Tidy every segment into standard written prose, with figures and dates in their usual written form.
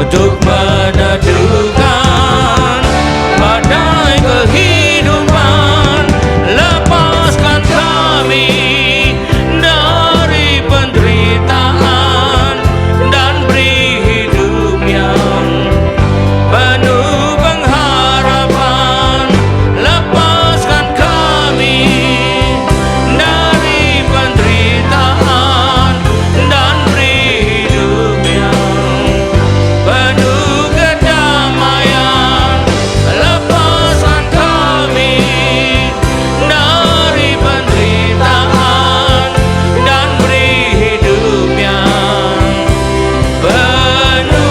untuk meneduhkan badai kehidupan. Lepaskan kami dari penderitaan dan beri hidup yang penuh pengharapan. Lepaskan kami dari penderitaan dan beri hidup yang penuh kedamaian. Lepaskan kami dari penderitaan dan beri hidup yang penuh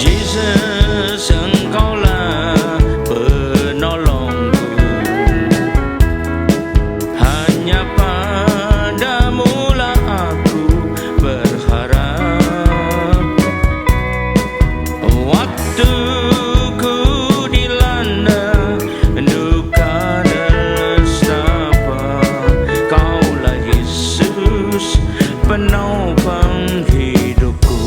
Yesus, Engkaulah penolongku. Hanya padamu-lah aku berharap. Waktuku dilanda duka dan nestapa, Kaulah Yesus penopang hidupku.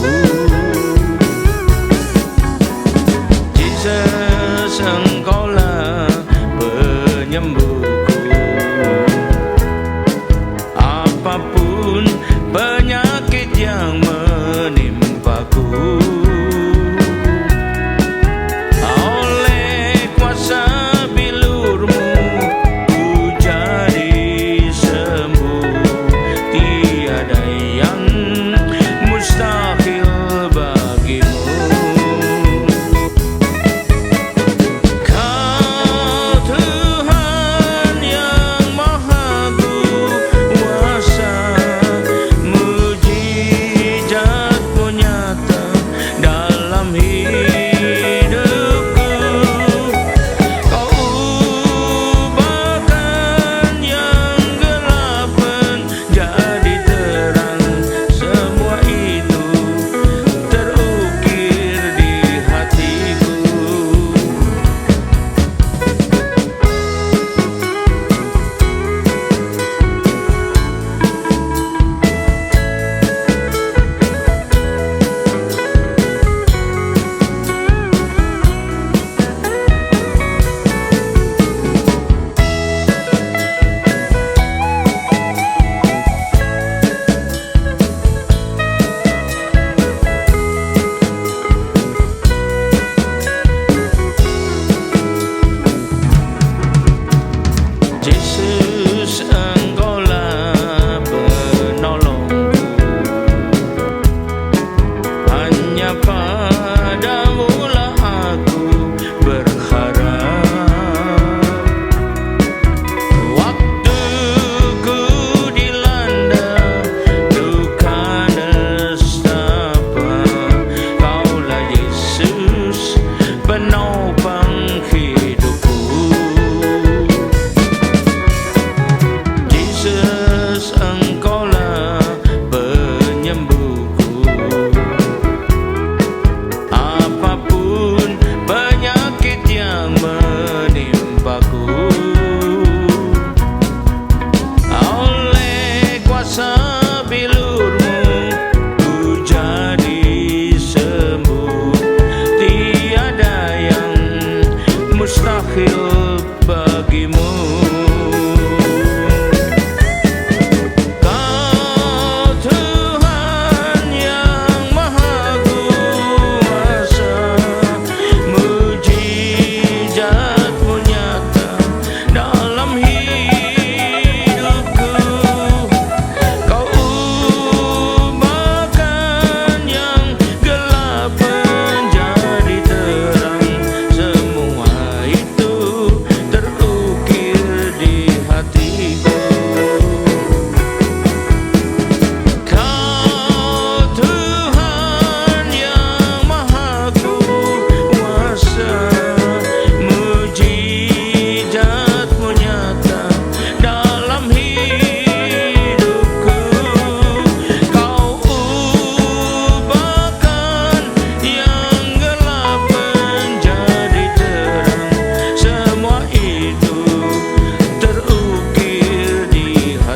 Yesus, Engkaulah penyembuhku. Apapun penyakit yang menimpaku, oleh kuasa bilur-Mu ku jadi sembuh. Tiada yang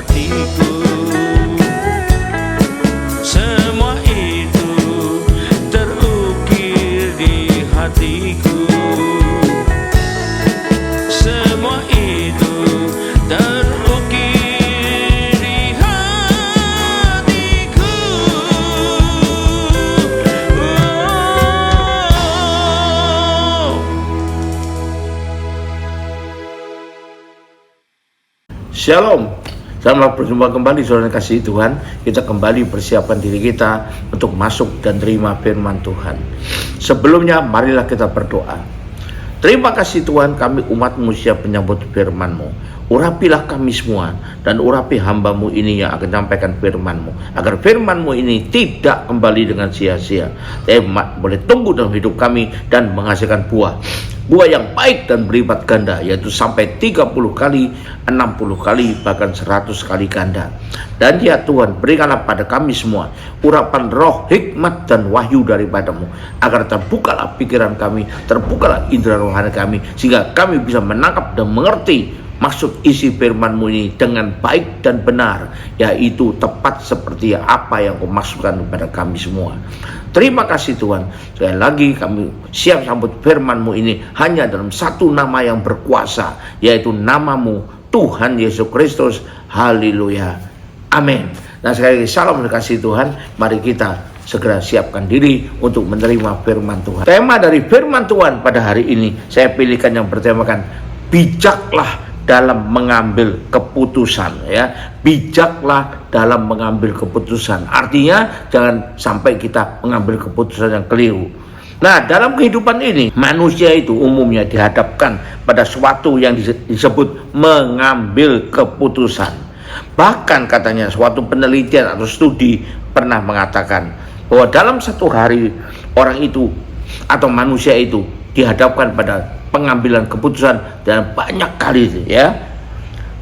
hatiku. Semua itu terukir di hatiku. Semua itu terukir di hatiku. Shalom, selamat berjumpa kembali saudara kasih Tuhan. Kita kembali persiapan diri kita untuk masuk dan terima firman Tuhan. Sebelumnya marilah kita berdoa. Terima kasih Tuhan, kami umat-Mu siap menyambut firman-Mu. Urapilah kami semua dan urapi hamba-Mu ini yang akan menyampaikan firman-Mu, agar firman-Mu ini tidak kembali dengan sia-sia, tapi boleh tumbuh dalam hidup kami dan menghasilkan buah yang baik dan berlipat ganda, yaitu sampai 30 kali, 60 kali, bahkan 100 kali ganda. Dan ya Tuhan, berikanlah pada kami semua urapan roh, hikmat, dan wahyu daripada-Mu, agar terbukalah pikiran kami, terbukalah indera rohani kami, sehingga kami bisa menangkap dan mengerti maksud isi firman-Mu ini dengan baik dan benar, yaitu tepat seperti apa yang Kau maksudkan kepada kami semua. Terima kasih Tuhan. Sekali lagi kami siap sambut firman-Mu ini hanya dalam satu nama yang berkuasa, yaitu nama-Mu Tuhan Yesus Kristus. Haleluya. Amin. Nah sekali lagi salam kasih Tuhan. Mari kita segera siapkan diri untuk menerima firman Tuhan. Tema dari firman Tuhan pada hari ini saya pilihkan yang bertemakan bijaklah dalam mengambil keputusan, ya. Bijaklah dalam mengambil keputusan. Artinya jangan sampai kita mengambil keputusan yang keliru. Nah, dalam kehidupan ini manusia itu umumnya dihadapkan pada suatu yang disebut mengambil keputusan. Bahkan katanya suatu penelitian atau studi pernah mengatakan bahwa dalam satu hari orang itu atau manusia itu dihadapkan pada pengambilan keputusan dan banyak kali, ya,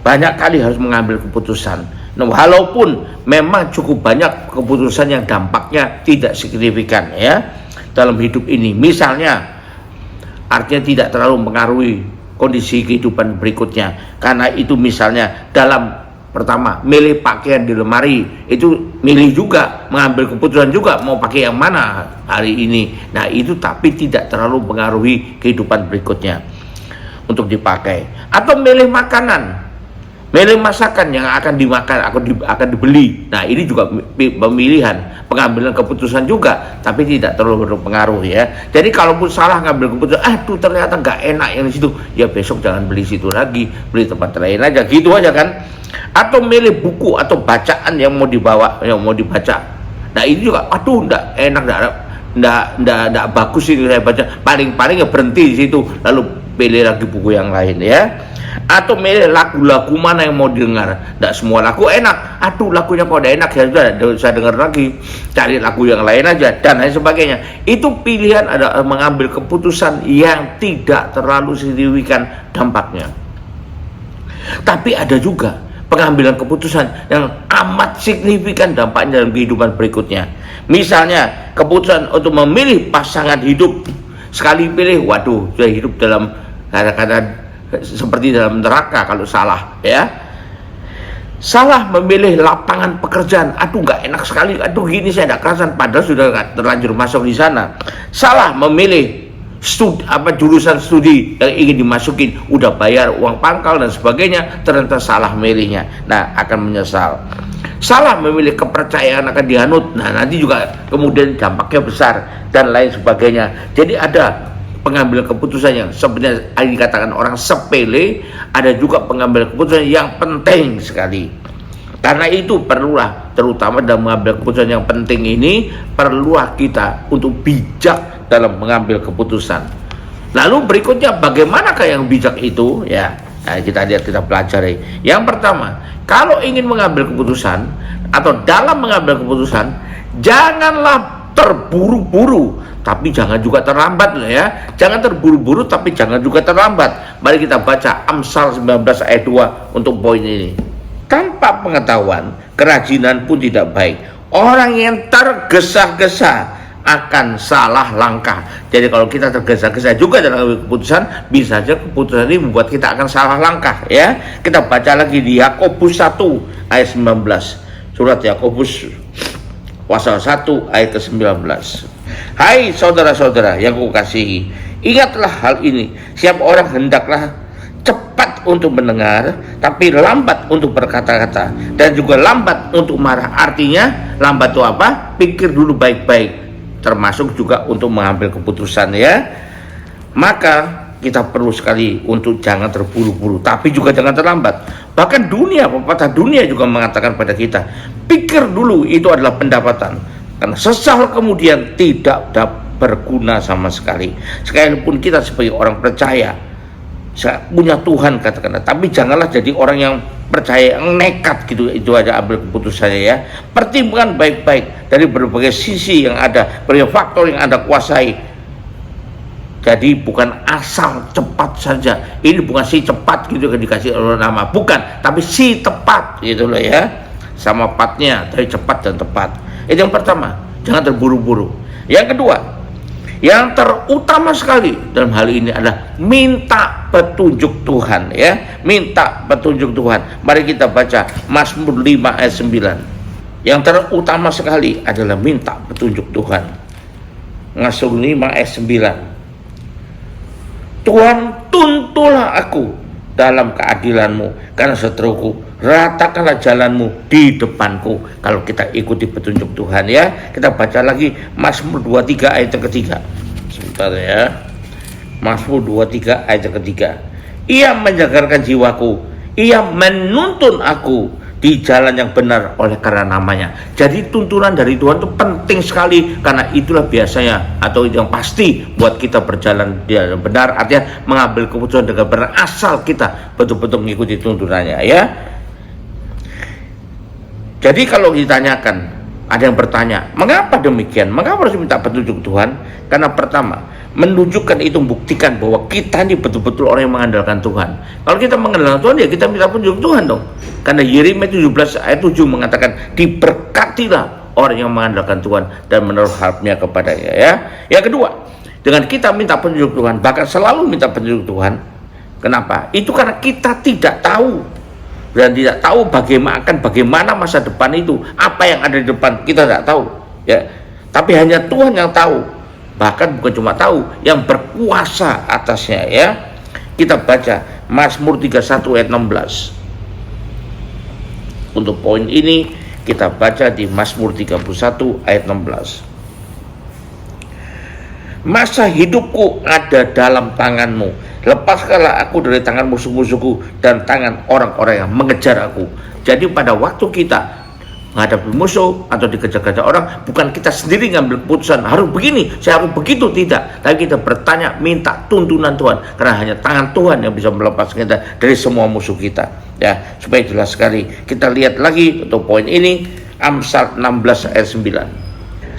banyak kali harus mengambil keputusan. Nah, walaupun memang cukup banyak keputusan yang dampaknya tidak signifikan, ya, dalam hidup ini. Misalnya, artinya tidak terlalu mengaruhi kondisi kehidupan berikutnya. Karena itu misalnya dalam pertama, milih pakaian di lemari, itu milih juga, mengambil keputusan juga mau pakai yang mana hari ini. Nah itu tapi tidak terlalu mengaruhi kehidupan berikutnya untuk dipakai. Atau milih makanan, milih masakan yang akan dimakan, akan dibeli. Nah ini juga pemilihan, pengambilan keputusan juga, tapi tidak terlalu berpengaruh, ya. Jadi kalaupun salah ngambil keputusan, aduh ternyata nggak enak yang di situ, ya besok jangan beli situ lagi, beli tempat lain aja, gitu aja kan. Atau milih buku atau bacaan yang mau dibawa, yang mau dibaca. Nah ini juga, aduh nggak enak, nggak bagus ini saya baca, paling-paling ya berhenti di situ, lalu pilih lagi buku yang lain, ya. Atau milih lagu-lagu mana yang mau didengar. Nggak semua lagu enak, aduh lagunya kok udah enak, ya sudah saya dengar lagi, cari lagu yang lain aja, dan lain sebagainya. Itu pilihan adalah mengambil keputusan yang tidak terlalu signifikan dampaknya. Tapi ada juga pengambilan keputusan yang amat signifikan dampaknya dalam kehidupan berikutnya. Misalnya keputusan untuk memilih pasangan hidup, sekali pilih, waduh, sudah hidup dalam kata-kata seperti dalam neraka kalau salah, ya. Salah memilih lapangan pekerjaan, aduh nggak enak sekali, aduh gini saya tidak kerasan, padahal sudah terlanjur masuk di sana. Salah memilih jurusan studi yang ingin dimasukin, udah bayar uang pangkal dan sebagainya, ternyata salah milihnya. Nah akan menyesal. Salah memilih kepercayaan akan dianut, nah nanti juga kemudian dampaknya besar dan lain sebagainya. Jadi ada pengambilan keputusan yang sebenarnya dikatakan orang sepele, ada juga pengambilan keputusan yang penting sekali. Karena itu perlulah, terutama dalam mengambil keputusan yang penting ini, perlulah kita untuk bijak dalam mengambil keputusan. Lalu berikutnya, bagaimanakah yang bijak itu? Ya, nah kita lihat, kita pelajari. Yang pertama, kalau ingin mengambil keputusan atau dalam mengambil keputusan, janganlah terburu-buru, tapi jangan juga terlambat loh, ya. Jangan terburu-buru tapi jangan juga terlambat. Mari kita baca Amsal 19 ayat 2 untuk poin ini. Tanpa pengetahuan, kerajinan pun tidak baik. Orang yang tergesa-gesa akan salah langkah. Jadi kalau kita tergesa-gesa juga dalam keputusan, bisa saja keputusan ini membuat kita akan salah langkah, ya. Kita baca lagi di Yakobus 1 ayat 19. Surat Yakobus pasal 1 ayat ke-19. Hai saudara-saudara yang kukasihi, ingatlah hal ini. Siapa orang hendaklah cepat untuk mendengar, tapi lambat untuk berkata-kata, dan juga lambat untuk marah. Artinya lambat itu apa? Pikir dulu baik-baik, termasuk juga untuk mengambil keputusan ya. Maka kita perlu sekali untuk jangan terburu-buru, tapi juga jangan terlambat. Bahkan pepatah dunia juga mengatakan pada kita, pikir dulu, itu adalah pendapatan. Karena sesal kemudian tidak berguna sama sekali. Sekalipun kita sebagai orang percaya, punya Tuhan katakanlah, tapi janganlah jadi orang yang percaya yang nekat gitu, itu aja ambil keputusannya ya. Pertimbangkan baik-baik dari berbagai sisi yang ada, berbagai faktor yang Anda kuasai. Jadi bukan asal cepat saja. Ini bukan si cepat gitu kan dikasih nama, bukan, tapi si tepat gitu loh ya. Sama patnya, tapi cepat dan tepat. Itu yang pertama, jangan terburu-buru. Yang kedua, yang terutama sekali dalam hal ini adalah minta petunjuk Tuhan ya. Minta petunjuk Tuhan. Mari kita baca Mazmur 5 ayat 9. Yang terutama sekali adalah minta petunjuk Tuhan. Mazmur 5 ayat 9. Tuhan, tuntunlah aku dalam keadilan-Mu, karena seteruku, ratakanlah jalan-Mu di depanku. Kalau kita ikuti petunjuk Tuhan ya. Kita baca lagi Mazmur 23 ayat ketiga. Sebentar ya. Mazmur 23 ayat ketiga. Ia menjagarkan jiwaku, Ia menuntun aku di jalan yang benar oleh karena namanya. Jadi tuntunan dari Tuhan itu penting sekali, karena itulah biasanya atau yang pasti buat kita berjalan di jalan benar, artinya mengambil keputusan dengan benar asal kita betul-betul mengikuti tuntunannya ya. Jadi kalau ditanyakan, ada yang bertanya, mengapa demikian? Mengapa harus minta petunjuk Tuhan? Karena pertama, menunjukkan itu, membuktikan bahwa kita ini betul-betul orang yang mengandalkan Tuhan. Kalau kita mengandalkan Tuhan, ya kita minta petunjuk Tuhan dong. Karena Yeremia 17 ayat 7 mengatakan, diberkatilah orang yang mengandalkan Tuhan dan menaruh harapnya kepadanya ya. Yang kedua, dengan kita minta petunjuk Tuhan, bahkan selalu minta petunjuk Tuhan. Kenapa? Itu karena kita tidak tahu dan tidak tahu bagaimana masa depan itu, apa yang ada di depan kita tidak tahu ya. Tapi hanya Tuhan yang tahu, bahkan bukan cuma tahu, yang berkuasa atasnya ya. Kita baca Mazmur 31 ayat 16. Untuk poin ini kita baca di Mazmur 31 ayat 16. Masa hidupku ada dalam tangan-Mu, lepaskanlah aku dari tangan musuh-musuhku dan tangan orang-orang yang mengejar aku. Jadi pada waktu kita menghadapi musuh atau dikejar-kejar orang, bukan kita sendiri ngambil keputusan harus begini, saya harus begitu, tidak. Tapi kita bertanya, minta tuntunan Tuhan, karena hanya tangan Tuhan yang bisa melepaskan kita dari semua musuh kita ya. Supaya jelas sekali, kita lihat lagi untuk poin ini, Amsal 16 ayat 9.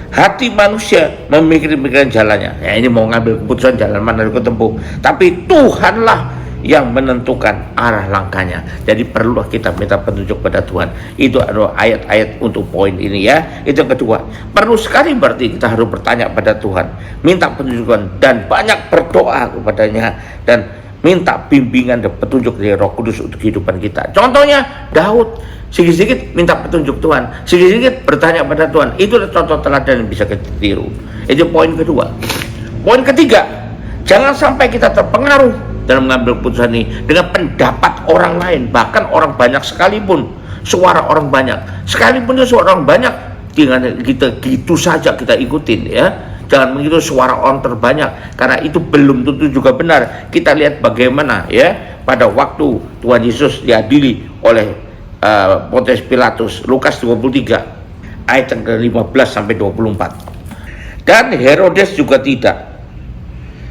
Hati manusia memikir-mikirkan jalannya ya, ini mau ngambil keputusan jalan mana yang tempuh, tapi Tuhanlah yang menentukan arah langkahnya. Jadi perlulah kita minta petunjuk pada Tuhan. Itu adalah ayat-ayat untuk poin ini ya. Itu yang kedua, perlu sekali berarti kita harus bertanya pada Tuhan, minta petunjuk Tuhan, dan banyak berdoa kepadanya, dan minta bimbingan dan petunjuk dari Roh Kudus untuk kehidupan kita. Contohnya Daud, sedikit-sedikit minta petunjuk Tuhan, sedikit-sedikit bertanya pada Tuhan. Itu adalah contoh teladan yang bisa kita tiru. Itu poin kedua. Poin ketiga, jangan sampai kita terpengaruh dalam mengambil keputusan ini dengan pendapat orang lain, bahkan orang banyak sekalipun, suara orang banyak sekalipun itu suara orang banyak, dengan kita gitu saja kita ikutin ya. Jangan mengikuti suara orang terbanyak, karena itu belum tentu juga benar. Kita lihat bagaimana ya pada waktu Tuhan Yesus diadili oleh Pontius Pilatus, Lukas 23 ayat yang ke-15 sampai 24. Dan Herodes juga tidak,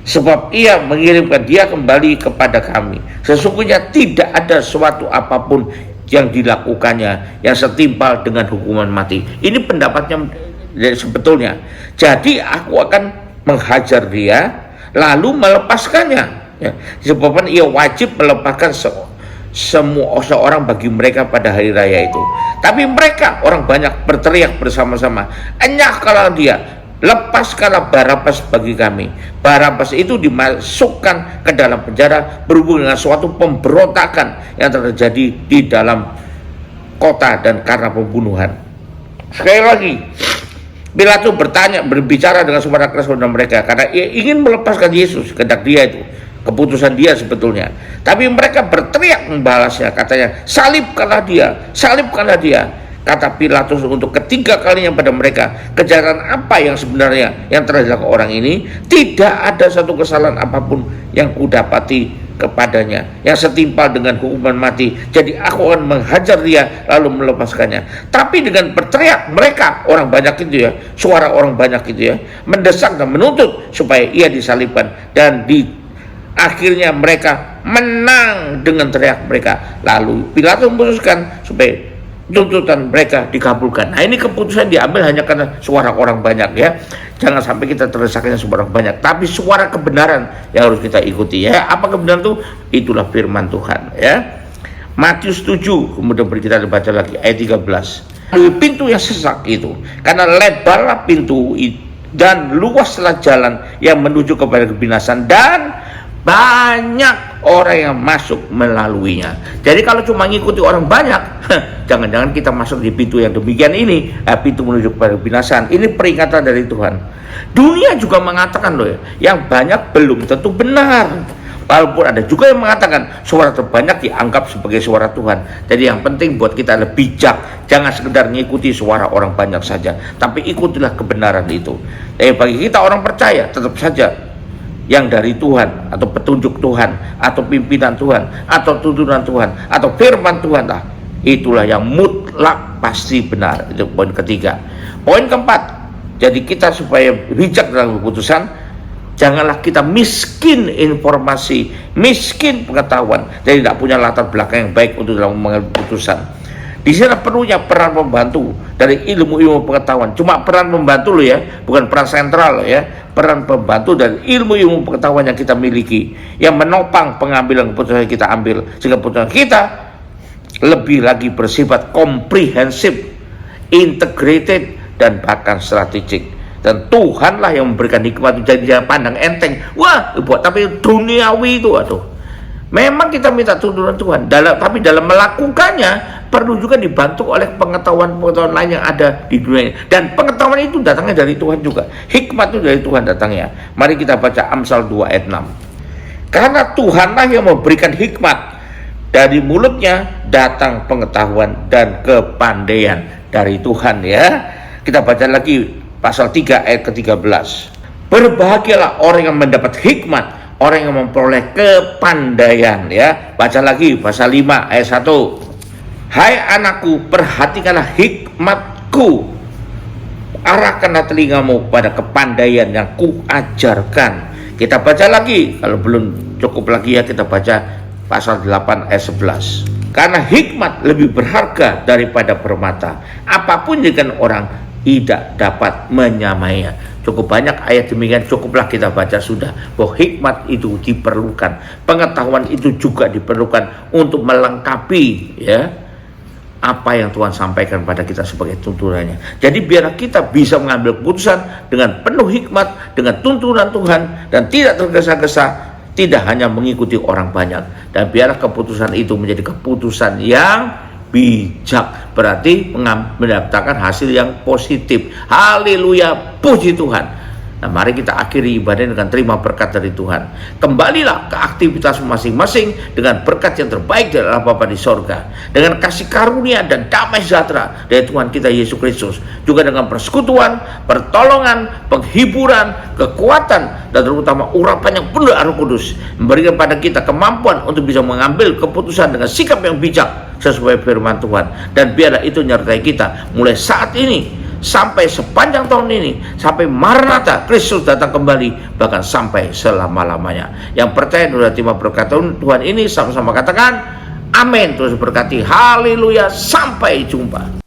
sebab ia mengirimkan dia kembali kepada kami. Sesungguhnya tidak ada suatu apapun yang dilakukannya yang setimpal dengan hukuman mati. Ini pendapatnya sebetulnya. Jadi aku akan menghajar dia lalu melepaskannya ya. Sebabkan ia wajib melepaskan seorang bagi mereka pada hari raya itu. Tapi mereka orang banyak berteriak bersama-sama, enyahkanlah dia, lepaskanlah Barabas bagi kami. Barabas itu dimasukkan ke dalam penjara berhubung dengan suatu pemberontakan yang terjadi di dalam kota dan karena pembunuhan. Sekali lagi, Pilatus berbicara dengan suara keras kepada mereka karena ia ingin melepaskan Yesus, kehendak dia itu, keputusan dia sebetulnya. Tapi mereka berteriak membalasnya, katanya, salibkanlah dia, salibkanlah dia. Kata Pilatus untuk ketiga kalinya pada mereka, kejahatan apa yang sebenarnya yang telah dilakukan orang ini? Tidak ada satu kesalahan apapun yang kudapati kepadanya yang setimpal dengan hukuman mati. Jadi aku akan menghajar dia lalu melepaskannya. Tapi dengan berteriak mereka, orang banyak itu ya, suara orang banyak itu ya, mendesak dan menuntut supaya ia disalibkan, dan akhirnya mereka menang dengan teriak mereka. Lalu Pilatus memutuskan supaya tuntutan mereka dikabulkan. Nah, ini keputusan diambil hanya karena suara orang banyak ya. Jangan sampai kita terdesaknya suara banyak, tapi suara kebenaran yang harus kita ikuti ya. Apa kebenaran itu? Itulah firman Tuhan ya. Matius 7, kemudian kita baca lagi ayat 13. Pintu yang sesak itu, karena lebarlah pintu dan luaslah jalan yang menuju kepada kebinasan, dan banyak orang yang masuk melaluinya. Jadi kalau cuma ngikuti orang banyak, jangan-jangan kita masuk di pintu yang demikian ini, pintu menuju kepada kebinasan. Ini peringatan dari Tuhan. Dunia juga mengatakan loh ya, yang banyak belum tentu benar. Walaupun ada juga yang mengatakan suara terbanyak dianggap sebagai suara Tuhan. Jadi yang penting buat kita adalah bijak, jangan sekedar mengikuti suara orang banyak saja, tapi ikutilah kebenaran itu. Tapi bagi kita orang percaya, tetap saja yang dari Tuhan, atau petunjuk Tuhan, atau pimpinan Tuhan, atau tuntunan Tuhan, atau firman Tuhan lah, itulah yang mutlak pasti benar. Itu poin ketiga. Poin keempat, jadi kita supaya bijak dalam keputusan, janganlah kita miskin informasi, miskin pengetahuan, jadi tidak punya latar belakang yang baik untuk dalam mengambil keputusan. Di sana perlunya peran pembantu dari ilmu-ilmu pengetahuan. Cuma peran pembantu loh ya, bukan peran sentral loh ya. Peran pembantu dari ilmu-ilmu pengetahuan yang kita miliki, yang menopang pengambilan keputusan yang kita ambil, sehingga keputusan kita lebih lagi bersifat komprehensif, integrated, dan bahkan strategik. Dan Tuhanlah yang memberikan hikmat. Jadi jangan pandang enteng, wah buat tapi duniawi itu, aduh. Memang kita minta tuntunan Tuhan, tapi dalam melakukannya perlu juga dibantu oleh pengetahuan-pengetahuan lain yang ada di dunia ini. Dan pengetahuan itu datangnya dari Tuhan juga. Hikmat itu dari Tuhan datangnya. Mari kita baca Amsal 2 ayat 6. Karena Tuhanlah yang memberikan hikmat, dari mulutnya datang pengetahuan dan kepandaian dari Tuhan ya. Kita baca lagi pasal 3 ayat ke-13. Berbahagialah orang yang mendapat hikmat, orang yang memperoleh kepandaian ya. Baca lagi pasal 5 ayat 1. Hai anakku, perhatikanlah hikmatku, arahkanlah telingamu pada kepandaian yang kuajarkan. Kita baca lagi, kalau belum cukup lagi ya, kita baca pasal 8 ayat 11. Karena hikmat lebih berharga daripada permata, apapun dengan orang tidak dapat menyamainya. Cukup banyak ayat demikian, cukuplah kita baca sudah, bahwa hikmat itu diperlukan, pengetahuan itu juga diperlukan untuk melengkapi ya apa yang Tuhan sampaikan pada kita sebagai tuntunannya. Jadi biarlah kita bisa mengambil keputusan dengan penuh hikmat, dengan tuntunan Tuhan, dan tidak tergesa-gesa, tidak hanya mengikuti orang banyak. Dan biarlah keputusan itu menjadi keputusan yang bijak, berarti mendapatkan hasil yang positif. Haleluya, puji Tuhan. Nah, mari kita akhiri ibadah dengan terima berkat dari Tuhan. Kembalilah ke aktivitas masing-masing dengan berkat yang terbaik dari Allah Bapa di sorga, dengan kasih karunia dan damai sejahtera dari Tuhan kita Yesus Kristus, juga dengan persekutuan, pertolongan, penghiburan, kekuatan, dan terutama urapan yang penuh Roh Kudus, memberikan pada kita kemampuan untuk bisa mengambil keputusan dengan sikap yang bijak sesuai firman Tuhan. Dan biarlah itu menyertai kita mulai saat ini sampai sepanjang tahun ini, sampai Maranatha, Kristus datang kembali, bahkan sampai selama-lamanya. Yang percaya sudah terima berkat Tuhan ini, sama-sama katakan amin. Terus berkati, haleluya, sampai jumpa.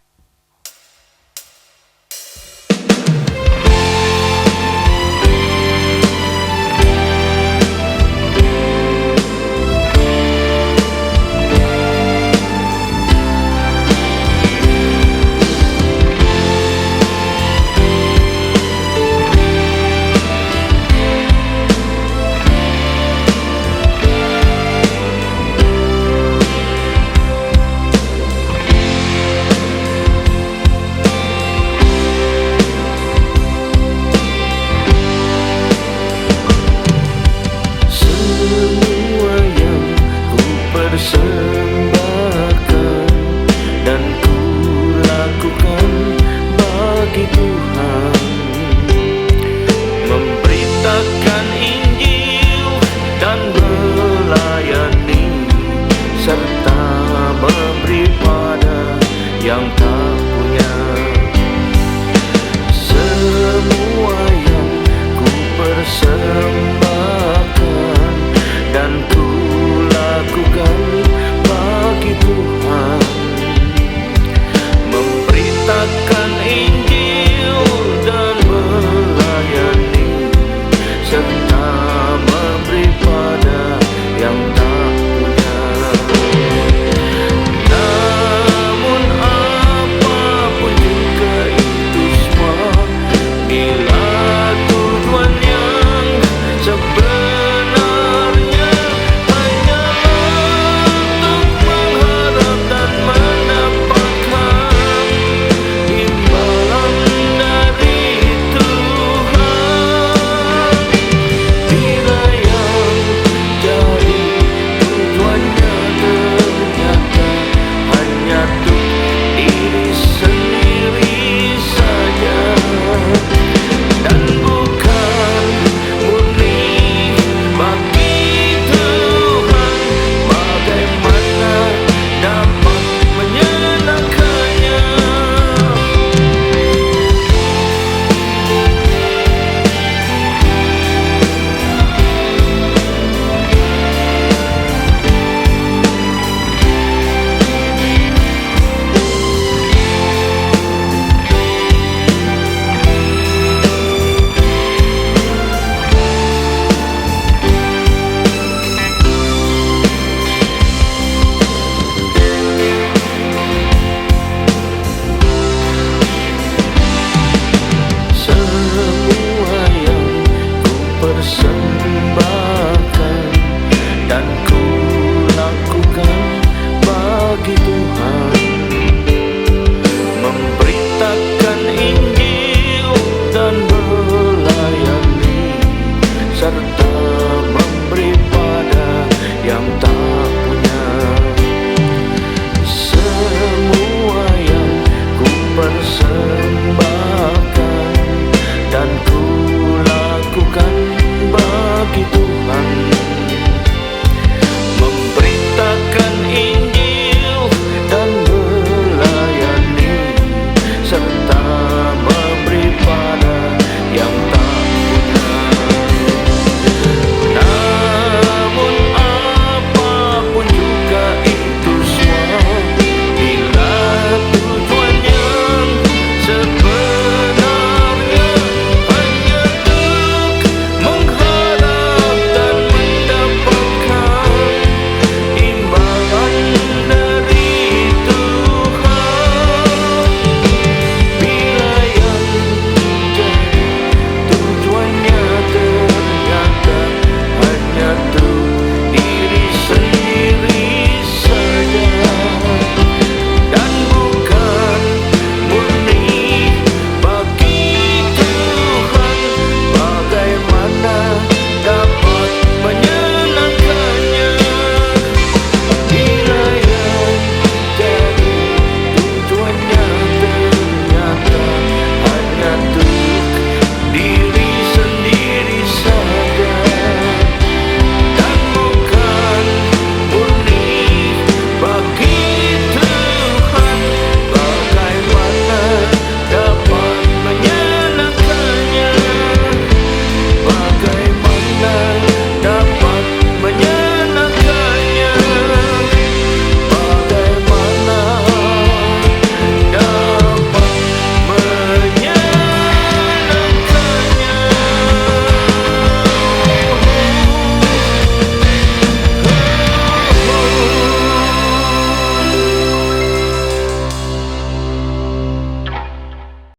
yang tak